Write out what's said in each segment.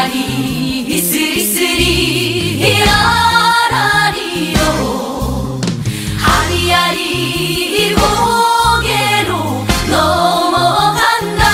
하리하리 스리스리 라라리요 하리하리 고개로 넘어간다.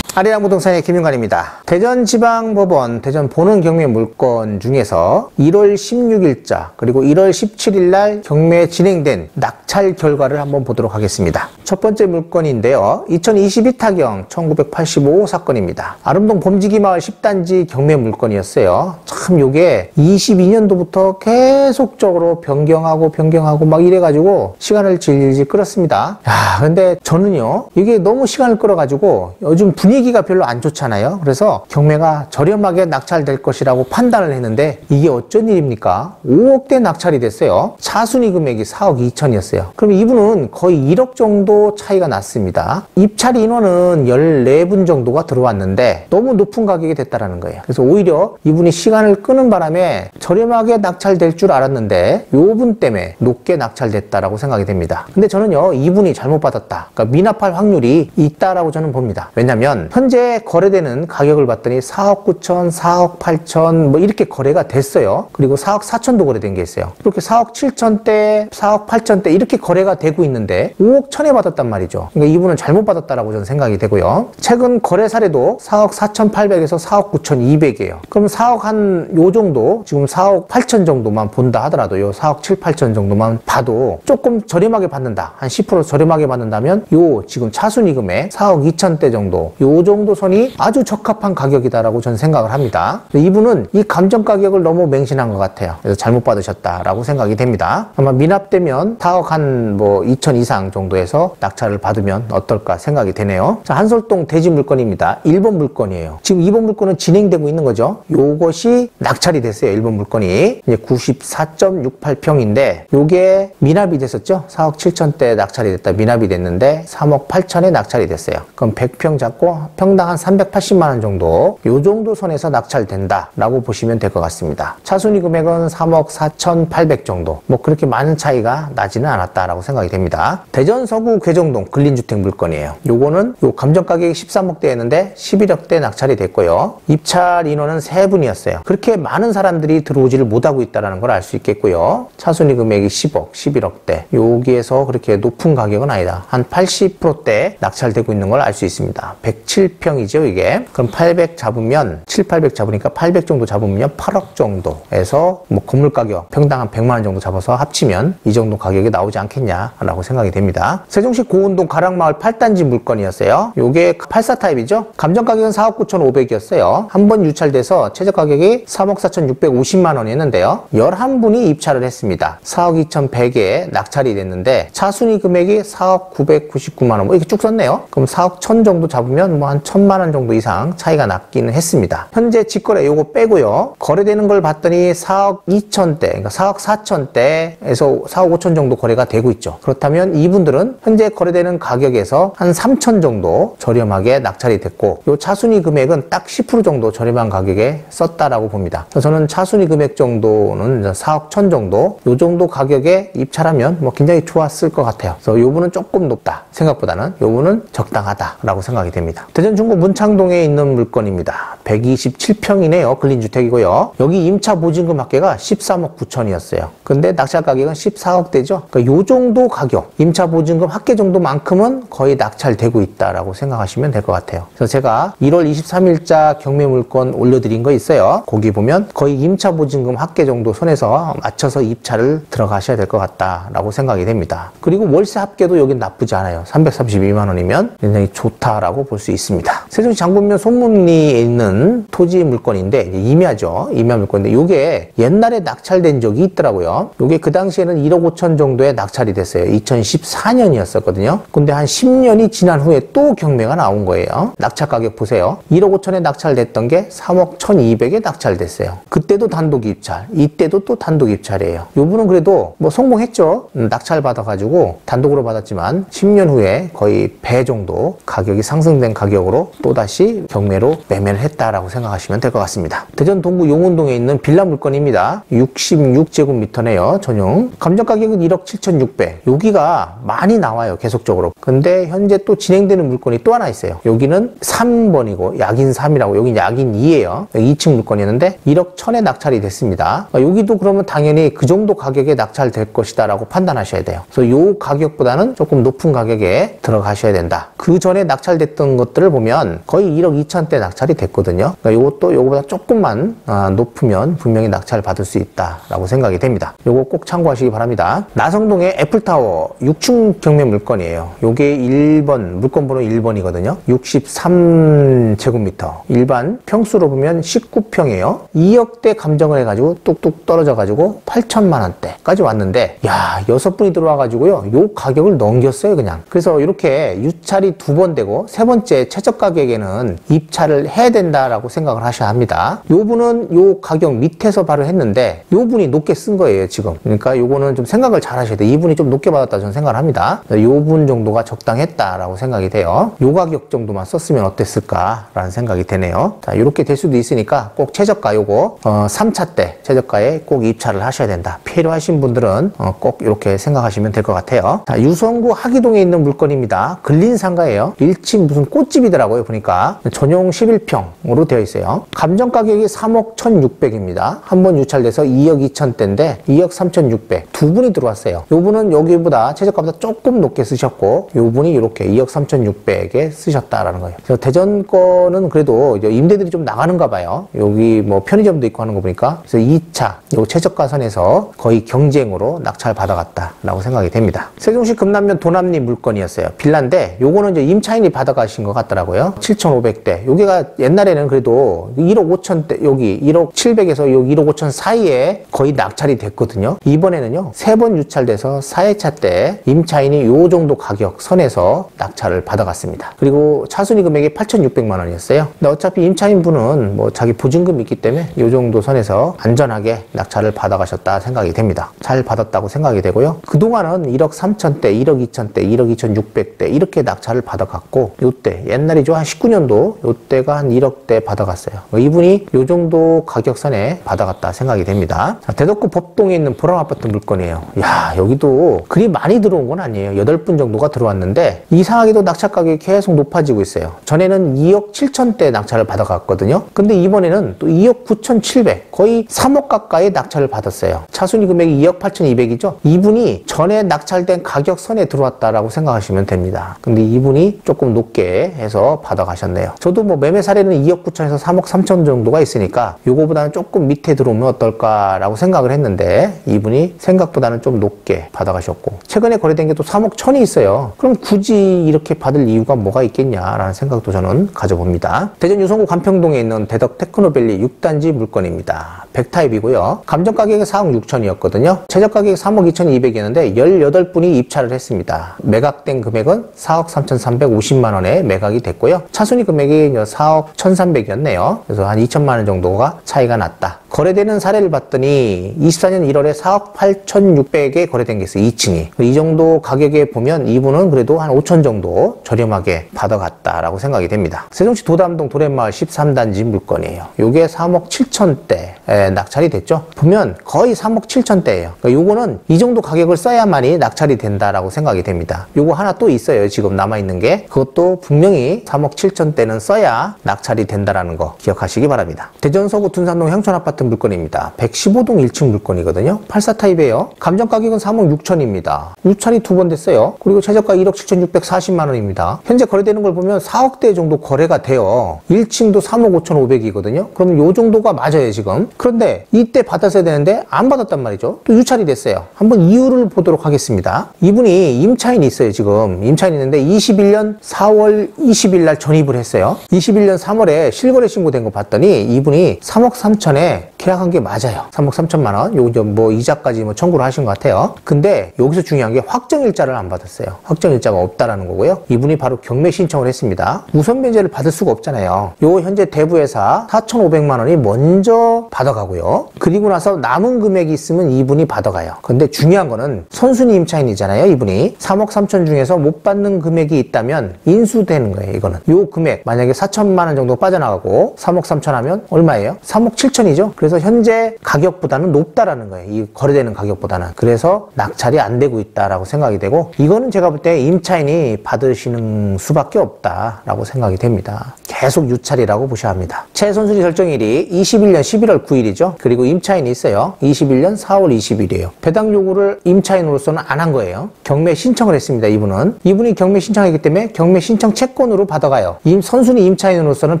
아리랑 부동산의 김윤관입니다. 대전지방법원 대전 보는 경매 물건 중에서 1월 16일자 그리고 1월 17일 날 경매 진행된 낙찰 결과를 한번 보도록 하겠습니다. 첫 번째 물건인데요. 2022타경 1985 사건입니다. 아름동 범지기마을 10단지 경매 물건이었어요. 참 요게 22년도부터 계속적으로 변경하고 막 이래가지고 시간을 질질 끌었습니다. 야, 근데 저는요, 이게 너무 시간을 끌어가지고 요즘 분위기가 별로 안 좋잖아요. 그래서 경매가 저렴하게 낙찰될 것이라고 판단을 했는데 이게 어쩐 일입니까? 5억대 낙찰이 됐어요. 차순위 금액이 4억 2천이었어요. 그럼 이분은 거의 1억 정도 차이가 났습니다. 입찰 인원은 14분 정도가 들어왔는데 너무 높은 가격이 됐다라는 거예요. 그래서 오히려 이분이 시간을 끄는 바람에 저렴하게 낙찰될 줄 알았는데 요분 때문에 높게 낙찰됐다라고 생각이 됩니다. 근데 저는요, 이분이 잘못 받았다, 그러니까 미납할 확률이 있다라고 저는 봅니다. 왜냐면 현재 거래되는 가격을 봤더니 4억 9천, 4억 8천 뭐 이렇게 거래가 됐어요. 그리고 4억 4천도 거래된 게 있어요. 이렇게 4억 7천대, 4억 8천대 이렇게 거래가 되고 있는데 5억 천에 받았단 말이죠. 그러니까 이분은 잘못 받았다라고 저는 생각이 되고요. 최근 거래 사례도 4억 4,800에서 4억 9,200이에요. 그럼 4억 한 요 정도, 지금 4억 8천 정도만 본다 하더라도 요 4억 7, 8천 정도만 봐도 조금 저렴하게 받는다, 한 10% 저렴하게 받는다면 요 지금 차순위 금액 4억 2천대 정도, 요 정도 선이 아주 적합한 가격이다라고 저는 생각을 합니다. 이분은 이 감정 가격을 너무 맹신한 것 같아요. 그래서 잘못 받으셨다라고 생각이 됩니다. 아마 미납되면 4억 한 뭐 2천 이상 정도에서 낙찰을 받으면 어떨까 생각이 되네요. 자, 한솔동 대지 물건입니다. 1번 물건이에요. 지금 2번 물건은 진행되고 있는 거죠. 요것이 낙찰이 됐어요. 1번 물건이 이제 94.68평인데 요게 미납이 됐었죠. 4억 7천대 낙찰이 됐다, 미납이 됐는데 3억 8천에 낙찰이 됐어요. 그럼 100평 잡고 평당 한 380만 원 정도, 요 정도 선에서 낙찰된다 라고 보시면 될 것 같습니다. 차순위 금액은 3억 4,800 정도, 뭐 그렇게 많은 차이가 나지는 않았다라고 생각이 됩니다. 대전 서구 괴정동 근린주택 물건이에요. 요거는 요 감정 가격이 13억대였는데 11억대 낙찰이 됐고요. 입찰 인원은 3분이었어요. 그렇게 많은 사람들이 들어오지를 못하고 있다는 걸 알 수 있겠고요. 차순위 금액이 10억, 11억대. 여기에서 그렇게 높은 가격은 아니다. 한 80%대 낙찰되고 있는 걸 알 수 있습니다. 107평이죠, 이게. 그럼 800 잡으면, 7, 800 잡으니까 800 정도 잡으면 8억 정도에서 뭐 건물 가격 평당 한 100만 원 정도 잡아서 합치면 이 정도 가격이 나오지 않겠냐라고 생각이 됩니다. 세종시 고운동 가락마을 8단지 물건이었어요. 요게 84 타입이죠. 감정 가격은 4억 9,500이었어요. 한 번 유찰돼서 최저 가격이 3억 4,650만 원이었는데요. 11분이 입찰을 했습니다. 4억 2,100에 낙찰이 됐는데 차순위 금액이 4억 999만 원, 뭐 이렇게 쭉 썼네요. 그럼 4억 1천 정도 잡으면 뭐 한 1,000만 원 정도 이상 차이가 났기는 했습니다. 현재 직거래 요거 빼고요. 거래되는 걸 봤더니 4억 2천대, 그러니까 4억 4천대에서 4억 5천 정도 거래가 되고 있죠. 그렇다면 이분들은 현재 거래되는 가격에서 한 3천 정도 저렴하게 낙찰이 됐고, 요 차순위 금액은 딱 10% 정도 저렴한 가격에 썼다라고 봅니다. 저는 차순위 금액 정도는 4억 1천 정도, 요 정도 가격에 입찰하면 뭐 굉장히 좋았을 것 같아요. 그래서 요분은 조금 높다, 생각보다는 요분은 적당하다라고 생각이 됩니다. 대전 중구 문창동에 있는 물건입니다. 127평이네요. 근린주택이고요. 여기 임차 보증금 합계가 13억 9천이었어요. 근데 낙찰 가격은 14억대죠. 그러니까 요 정도 가격, 임차 보증금 합계 정도만큼은 거의 낙찰되고 있다라고 생각하시면 될 것 같아요. 그래서 제가 1월 23일자 경매 물건 올려드린 거 있어요. 거기 보면 거의 임차 보증금 합계 정도 선에서 맞춰서 입찰을 들어가셔야 될 것 같다라고 생각이 됩니다. 그리고 월세 합계도 여긴 나쁘지 않아요. 332만 원이면 굉장히 좋다라고 볼 수 있습니다. 세종시 장본면 송문리에 있는 토지 물건인데 임야죠. 임야 물건인데 요게 옛날에 낙찰된 적이 있더라고요. 요게 그 당시에는 1억 5천 정도에 낙찰이 됐어요. 2014년이었었거든요. 근데 한 10년이 지난 후에 또 경매가 나온 거예요. 낙찰 가격 보세요. 1억 5천에 낙찰됐던 게 3억 1,200에 낙찰됐어요. 그때도 단독 입찰, 이때도 또 단독 입찰이에요. 요분은 그래도 뭐 성공했죠. 낙찰 받아가지고 단독으로 받았지만 10년 후에 거의 배 정도 가격이 상승된 가격이 가격으로 또다시 경매로 매매를 했다라고 생각하시면 될 것 같습니다. 대전 동구 용운동에 있는 빌라 물건입니다. 66제곱미터네요. 전용. 감정 가격은 1억 7,600. 여기가 많이 나와요. 계속적으로. 근데 현재 또 진행되는 물건이 또 하나 있어요. 여기는 3번이고 약인 3이라고 여기 약인 2예요. 2층 물건이었는데 1억 1,000에 낙찰이 됐습니다. 여기도 그러면 당연히 그 정도 가격에 낙찰될 것이다 라고 판단하셔야 돼요. 그래서 요 가격보다는 조금 높은 가격에 들어가셔야 된다. 그 전에 낙찰됐던 것들을 보면 거의 1억 2천대 낙찰이 됐거든요. 그러니까 요것도 요거보다 조금만 높으면 분명히 낙찰 받을 수 있다라고 생각이 됩니다. 요거 꼭 참고하시기 바랍니다. 나성동의 애플타워 6층 경매 물건이에요. 요게 1번 물건 번호 1번이거든요. 63제곱미터. 일반 평수로 보면 19평이에요. 2억대 감정을 해가지고 뚝뚝 떨어져가지고 8천만 원대까지 왔는데 야 6분이 들어와가지고요. 요 가격을 넘겼어요 그냥. 그래서 이렇게 유찰이 2번 되고 세 번째 최저 가격에는 입찰을 해야 된다라고 생각을 하셔야 합니다. 요 분은 요 가격 밑에서 바로 했는데 요 분이 높게 쓴 거예요 지금. 그러니까 요거는 좀 생각을 잘 하셔야 돼요. 이분이 좀 높게 받았다 저는 생각을 합니다. 요 분 정도가 적당했다라고 생각이 돼요. 요 가격 정도만 썼으면 어땠을까라는 생각이 되네요. 자, 이렇게 될 수도 있으니까 꼭 최저가 요거 3차 때 최저가에 꼭 입찰을 하셔야 된다. 필요하신 분들은 꼭 이렇게 생각하시면 될 것 같아요. 자, 유성구 하기동에 있는 물건입니다. 근린상가예요. 1층 무슨 꽃집이더라고요. 보니까 전용 11평으로 되어 있어요. 감정 가격이 3억 1,600입니다. 한 번 유찰돼서 2억 2천대인데 2억 3,600. 두 분이 들어왔어요. 요 분은 여기보다 최저가보다 조금 높게 쓰셨고 요 분이 이렇게 2억 3,600에 쓰셨다라는 거예요. 그래서 대전 거는 그래도 임대들이 좀 나가는가 봐요. 여기 뭐 편의점도 있고 하는 거 보니까. 그래서 2차 요 최저가 선에서 거의 경쟁으로 낙찰 받아갔다라고 생각이 됩니다. 세종시 금남면 도남리 물건이었어요. 빌라인데 요거는 이제 임차인이 받아가신 것 같더라고요. 7,500대. 여기가 옛날에는 그래도 1억 5천대 여기 1억 700에서 여기 1억 5천 사이에 거의 낙찰이 됐거든요. 이번에는요 3번 유찰돼서 4회차 때 임차인이 요 정도 가격 선에서 낙찰을 받아갔습니다. 그리고 차순위 금액이 8,600만 원이었어요. 근데 어차피 임차인 분은 뭐 자기 보증금이 있기 때문에 요 정도 선에서 안전하게 낙찰을 받아가셨다 생각이 됩니다. 잘 받았다고 생각이 되고요. 그동안은 1억 3천대, 1억 2천대, 1억 2,600대 이렇게 낙찰을 받아갔고 요때 옛날이죠. 한 19년도 요때가 한 1억대 받아갔어요. 이분이 요 정도 가격선에 받아갔다 생각이 됩니다. 자, 대덕구 법동에 있는 보람아파트 물건이에요. 야 여기도 그리 많이 들어온 건 아니에요. 8분 정도가 들어왔는데 이상하게도 낙찰 가격이 계속 높아지고 있어요. 전에는 2억 7천대 낙찰을 받아갔거든요. 근데 이번에는 또 2억 9,700 거의 3억 가까이 낙찰을 받았어요. 차순위 금액이 2억 8,200이죠. 이분이 전에 낙찰된 가격선에 들어왔다라고 생각하시면 됩니다. 근데 이분이 조금 높게 해서 받아가셨네요. 저도 뭐 매매 사례는 2억 9천에서 3억 3천 정도가 있으니까 요거보다는 조금 밑에 들어오면 어떨까라고 생각을 했는데 이분이 생각보다는 좀 높게 받아가셨고 최근에 거래된 게 또 3억 1천이 있어요. 그럼 굳이 이렇게 받을 이유가 뭐가 있겠냐라는 생각도 저는 가져봅니다. 대전 유성구 간평동에 있는 대덕 테크노밸리 6단지 물건입니다. 100타입이고요. 감정 가격이 4억 6천이었거든요. 최저 가격이 3억 2,200이었는데 18분이 입찰을 했습니다. 매각된 금액은 4억 3,350만 원에 매각이 됐고요. 차순위 금액이 4억 1,300이었네요. 그래서 한 2천만 원 정도가 차이가 났다. 거래되는 사례를 봤더니 24년 1월에 4억 8,600에 거래된 게 있어요. 2층이. 이 정도 가격에 보면 이분은 그래도 한 5천 정도 저렴하게 받아갔다라고 생각이 됩니다. 세종시 도담동 도련마을 13단지 물건이에요. 요게 3억 7천대 낙찰이 됐죠. 보면 거의 3억 7천대예요. 그러니까 요거는 이 정도 가격을 써야만이 낙찰이 된다라고 생각이 됩니다. 요거 하나 또 있어요. 지금 남아있는 게. 그것도 분명히 3억 7천대는 써야 낙찰이 된다라는 거 기억하시기 바랍니다. 대전 서구 둔산동 향촌아파트 물건입니다. 115동 1층 물건이거든요. 84타입이에요. 감정 가격은 3억 6천입니다. 유찰이 2번 됐어요. 그리고 최저가 1억 7,640만 원입니다. 현재 거래되는 걸 보면 4억대 정도 거래가 돼요. 1층도 3억 5,500이거든요. 그러면 요 정도가 맞아요 지금. 그런데 이때 받았어야 되는데 안 받았단 말이죠. 또 유찰이 됐어요. 한번 이유를 보도록 하겠습니다. 이분이 임차인이 있어요 지금. 임차인이 있는데 21년 4월 20일 날 전입을 했어요. 21년 3월에 실거래 신고된 거 봤더니 이분이 3억 3천에 계약한 게 맞아요. 3억 3천만 원. 요거 뭐 이자까지 뭐 청구를 하신 것 같아요. 근데 여기서 중요한 게 확정일자를 안 받았어요. 확정일자가 없다라는 거고요. 이분이 바로 경매 신청을 했습니다. 우선 변제를 받을 수가 없잖아요. 요 현재 대부회사 4,500만 원이 먼저 받아가고요. 그리고 나서 남은 금액이 있으면 이분이 받아가요. 근데 중요한 거는 선순위 임차인이잖아요. 이분이 3억 3천 중에서 못 받는 금액이 있다면 인수되는 거예요. 이거는 요 금액 만약에 4천만 원 정도 빠져나가고 3억 3천 하면 얼마예요? 3억 7천이죠. 그래서 현재 가격보다는 높다라는 거예요. 이 거래되는 가격보다는. 그래서 낙찰이 안 되고 있다라고 생각이 되고, 이거는 제가 볼 때 임차인이 받으시는 수밖에 없다라고 생각이 됩니다. 계속 유찰이라고 보셔야 합니다. 최선순위 결정일이 21년 11월 9일이죠. 그리고 임차인이 있어요. 21년 4월 20일이에요. 배당 요구를 임차인으로서는 안 한 거예요. 경매 신청을 했습니다. 이분이 경매 신청했기 때문에 경매 신청 채권으로 받아가요. 선순위 임차인으로서는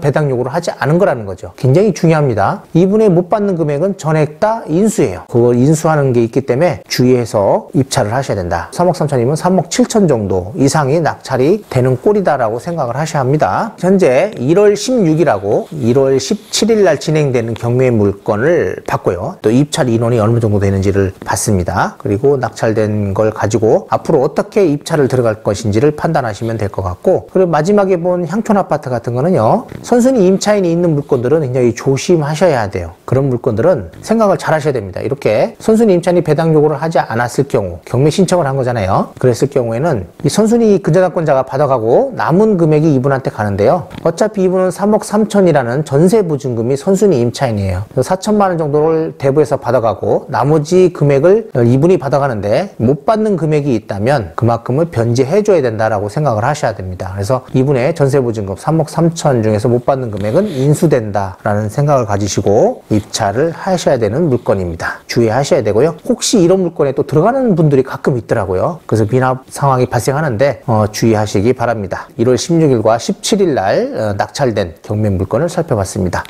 배당 요구를 하지 않은 거라는 거죠. 굉장히 중요합니다. 이분의 못 받는 금액은 전액 다 인수예요. 그걸 인수하는 게 있기 때문에 주의해서 입찰을 하셔야 된다. 3억 3천이면 3억 7천 정도 이상이 낙찰이 되는 꼴이다라고 생각을 하셔야 합니다. 현재 1월 16일하고 1월 17일 날 진행되는 경매 물건을 봤고요. 또 입찰 인원이 어느 정도 되는지를 봤습니다. 그리고 낙찰된 걸 가지고 앞으로 어떻게 입찰을 들어갈 것인지를 판단하시면 될 것 같고, 그리고 마지막에 본 향촌 아파트 같은 거는요, 선순위 임차인이 있는 물건들은 굉장히 조심하셔야 돼요. 그런 물건들은 생각을 잘 하셔야 됩니다. 이렇게 선순위 임차인이 배당 요구를 하지 않았을 경우, 경매 신청을 한 거잖아요. 그랬을 경우에는 이 선순위 근저당권자가 받아가고 남은 금액이 이분한테 가는데요. 어차피 이분은 3억 3천이라는 전세 보증금이 선순위 임차인이에요. 4천만 원 정도를 대부에서 받아가고 나머지 금액을 이분이 받아가는데 못 받는 금액이 있다면 그만큼을 변제해줘야 된다라고 생각을 하셔야 됩니다. 그래서 이분의 전세 보증금 3억 3천 중에서 못 받는 금액은 인수된다라는 생각을 가지시고 입찰을 하셔야 되는 물건입니다. 주의하셔야 되고요. 혹시 이런 물건에 또 들어가는 분들이 가끔 있더라고요. 그래서 미납 상황이 발생하는데 주의하시기 바랍니다. 1월 16일과 17일 날 낙찰된 경매 물건을 살펴봤습니다.